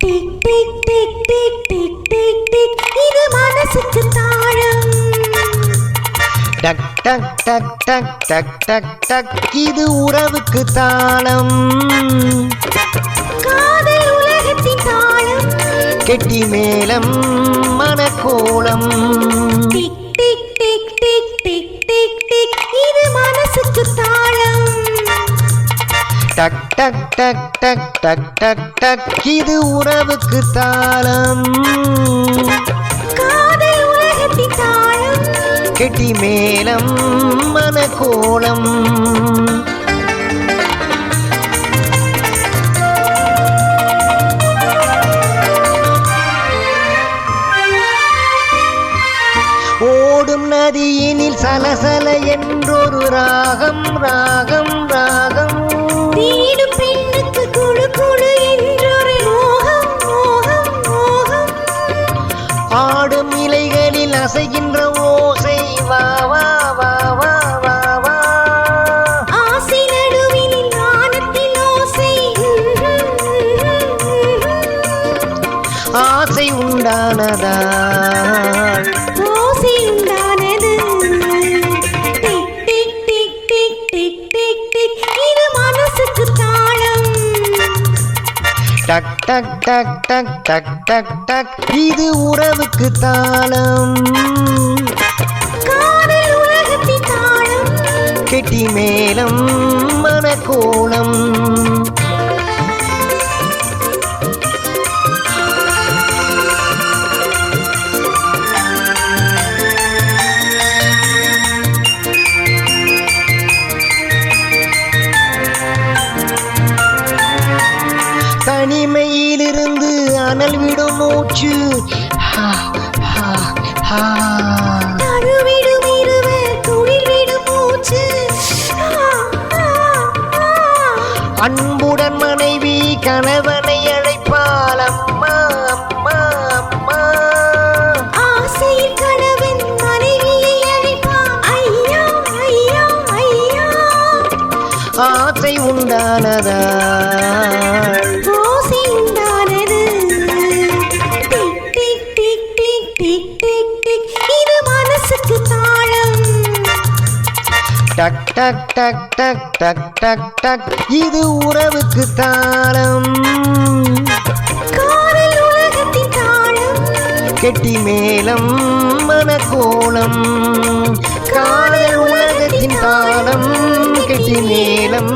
Tick tick tick tick tick tick tick இது மனசுக்கு தாளம். டக் டக் டக் டக் டக் டக் டக் இது உறவுக்கு தாளம். காதல் உலகத்தின் தாளம். கெட்டி மேளம் மனக்கோலம். டிக் tick tick tick tick tick tick இது மனசுக்கு தாளம். டக் டக் டக் டக் டக் டக் டக் இது உறவுக்கு தாளம். காதல் உலகத்தின் தாளம். கெட்டி மேளம் மனக்கோலம். ஓடும் நதியினில் சலசல என்றொரு ராகம் ராகம் ராகம். தேடும் பெண்ணுக்கு குழு குழு என்றொரு மோகம் மோகம் மோகம். ஆடும் இலைகளில் அசைகின்ற ஓசை வா வா வா வா வா வா. ஆசை நடுவினில் வானத்தின் ஓசை. ஆசை உண்டானதா ஓசை உண்டானது. Tick tick tick tick tick tick tick இது மனசுக்கு தாளம். டக் டக் டக் டக் டக் டக் டக் இது உறவுக்கு தாளம். காதல் உலகத்தின் தாளம். கெட்டி மேளம் மனக்கோலம். தனிமையிலிருந்து அனல் விடும் மூச்சு. தழுவிடும் இருவர் துளிர் விடும் மூச்சு. அன்புடன் மனைவி கணவனை அழைப்பாள் அம்மா அம்மா அம்மா. ஆசையில் கணவன் மனைவியை அழைப்பான் ஐயா ஐயா ஐயா. ஆசை உண்டானதா ஓசை உண்டானது. Tick tick tick tick tick tick tick இது மனசுக்கு தாளம். டக் டக் டக் டக் டக் டக் டக் இது உறவுக்கு தாளம். காதல் உலகத்தின் தாளம். கெட்டி மேளம் மனக்கோலம். காதல் உலகத்தின் தாளம். கெட்டி மேளம்